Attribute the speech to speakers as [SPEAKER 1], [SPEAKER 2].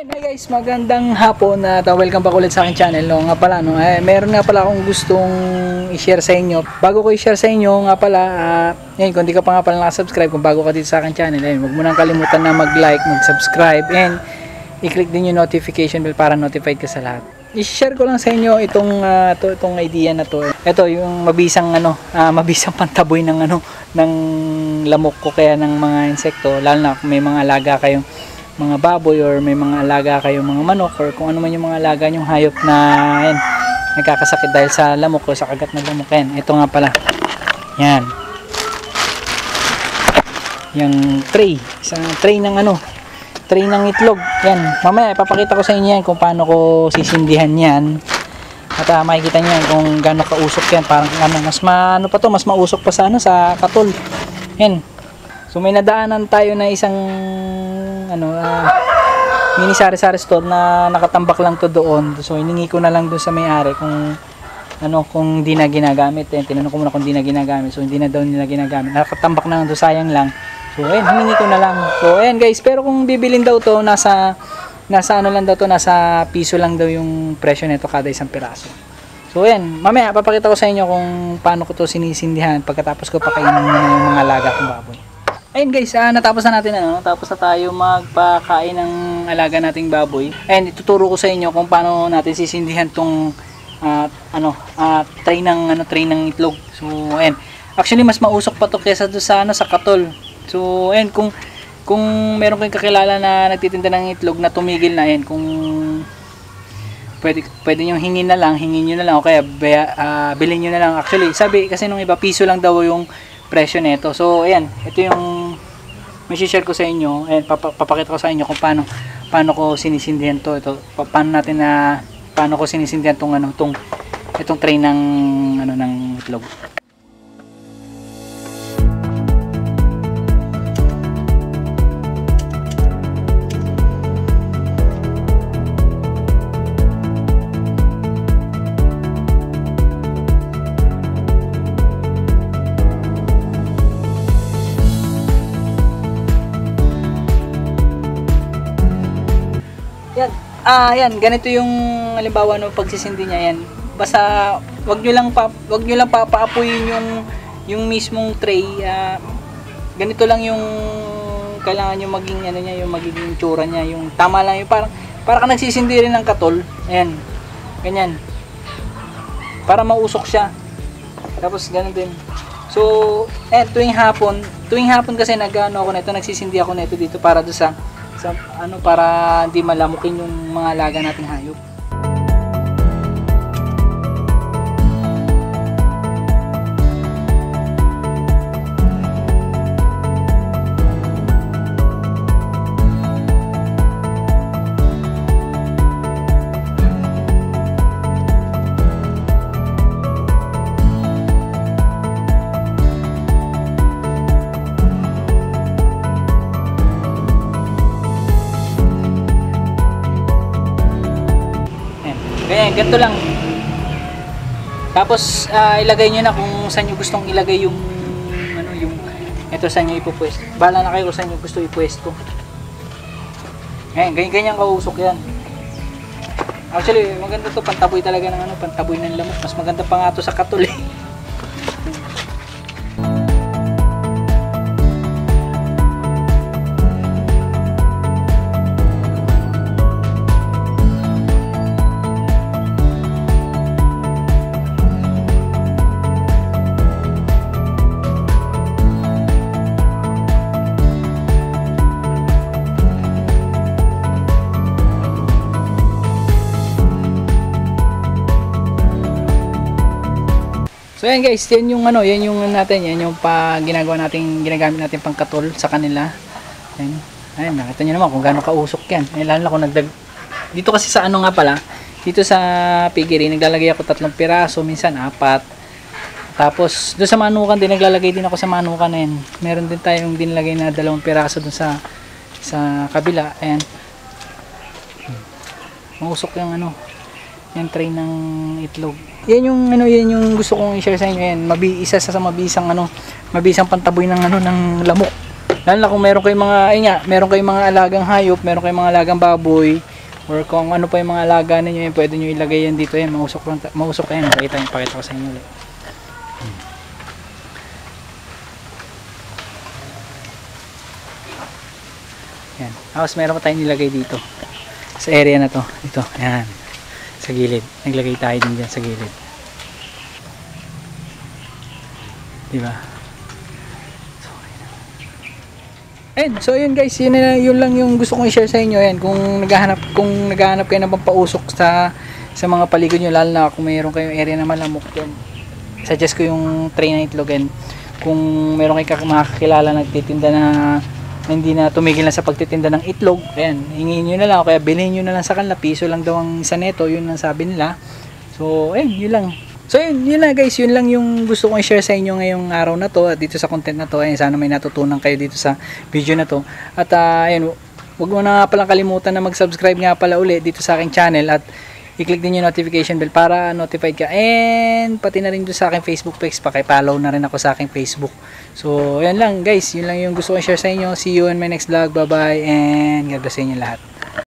[SPEAKER 1] Hi guys, magandang hapon at welcome back ulit sa aking channel. No, nga pala, meron nga pala akong gustong i-share sa inyo. Bago ko i-share sa inyo, nga pala, kung di ka pa nga pala nakasubscribe, kung bago ka dito sa aking channel, huwag mo nang kalimutan na mag-like, mag-subscribe, and i-click din yung notification bell para notified ka sa lahat. I-share ko lang sa inyo itong idea na to. Ito yung mabisang mabisang pantaboy ng ng lamok ko kaya ng mga insekto, lalo na kung may mga alaga kayong mga baboy or may mga alaga kayong mga manok or kung ano man yung mga alaga nyong hayop na nagkakasakit dahil sa lamok o sa kagat ng lamok. Ito nga pala. Yan. Yung tray. Isang tray ng tray ng itlog. Yan. Mamaya ipapakita ko sa inyo yan kung paano ko sisindihan yan. At makikita niyo yan kung gaano kausok yan. Parang mas mas mausok pa sa sa katol. Yan. So may nadaanan tayo na isang mini sari-sari store na nakatambak lang to doon. So hiningi ko na lang doon sa may-ari kung di na ginagamit. Tinanong ko muna kung di na ginagamit. So hindi na daw nila ginagamit. Nakatambak na lang doon, sayang lang. So ayun, hiningi ko na lang. So ayan guys, pero kung bibilin daw to nasa piso lang daw yung presyo nito kada isang piraso. So ayan, mamaya papakita ko sa inyo kung paano ko to sinisindihan pagkatapos ko pakainin muna yung mga alaga kong baboy. Ayun guys, natapos na natin tapos na tayo magpakain ng alaga nating baboy. And ituturo ko sa inyo kung paano natin sisindihan tong tray ng itlog. So ayan, actually mas mausok pa to kaysa do sa sa katol. So ayan, kung meron kayong kakilala na nagtitinda ng itlog na tumigil na, kung pwede nyo hingin nyo na lang o kaya bilhin nyo na lang. Actually sabi kasi nung iba piso lang daw yung presyo nito. So ayan, ito yung may share ko sa inyo. Ayan, papakita ko sa inyo kung paano ko sinisindihan to. Ito paano ko sinisindihan itong tray ng itlog. Yan, ganito yung halimbawa ng pagsisindi niya. Yan. Basta wag niyo lang papaapuyin yung mismong tray. Ganito lang yung kailangan niyo maging yung magiging tsura niya, yung tama lang yung para ka nagsisindi rin ng katol. Ayan. Ganyan. Para mausok siya. Tapos ganun din. So, tuwing hapon kasi nagsisindi ako nito dito para do sa para hindi malamukin yung mga alaga nating hayop. Ganito lang. Tapos ilagay niyo na kung saan niyo gustong ilagay yung ito saan niyo ipupwesto. Bahala na kayo kung saan niyo gusto ipwesto. Ganyan kausok yan. Actually, maganda to, pantaboy talaga ng pantaboy ng lamok. Mas maganda pa nga to sa katol. So yan guys, yan yung yan yung ginagamit natin pang katol sa kanila. Ayun, nakita niyo naman kung gaano kausok yan. Lalo na kung dito kasi sa nga pala, dito sa piggery naglalagay ako 3 piraso, minsan 4. Tapos doon sa manukan din naglalagay din ako sa manukan na yan. Meron din tayong dinlagay na 2 piraso doon sa kabila. Ayan. Mausok yung yung tray ng itlog. Yan yung gusto kong i-share sa inyo. Yan, isa sa mabisang pantaboy ng lamok. Lalo na kung meron kayong mga alagang hayop, meron kayong mga alagang baboy, or kung ano pa yung mga alaga ninyo, yun, pwede nyo ilagay yan dito. Yan, mausok yan. Pakita ko sa inyo ulit. Yan. Tapos meron pa tayong nilagay dito sa area na to. Ito, yan. Sa gilid. Naglagay tayo din dyan sa gilid. Diba? So yun guys, yun lang yung gusto kong i-share sa inyo. Yan, kung naghahanap kayo ng pampausok sa mga paligid nyo, lalo na kung mayroon kayong area na malamok yan, suggest ko yung tray na itlog. And kung mayroon kayong makakilala nagtitinda na hindi na tumigil na sa pagtitinda ng itlog, ayan, hingin nyo na lang o kaya bilhin nyo na lang sa kanila, piso lang daw ang isa neto, yun ang sabi nila. So ayun, yun lang. So yun lang guys, yun lang yung gusto kong i-share sa inyo ngayong araw na to at dito sa content na to. Ayun, sana may natutunan kayo dito sa video na to. At ayun, huwag mo na nga palang kalimutan na mag-subscribe nga pala uli dito sa aking channel at i-click din yung notification bell para notified ka. And pati na rin doon sa aking Facebook page, paki-follow na rin ako sa aking Facebook. So, yan lang guys, yun lang yung gusto ko i-share sa inyo. See you in my next vlog. Bye bye and God bless sa inyo lahat.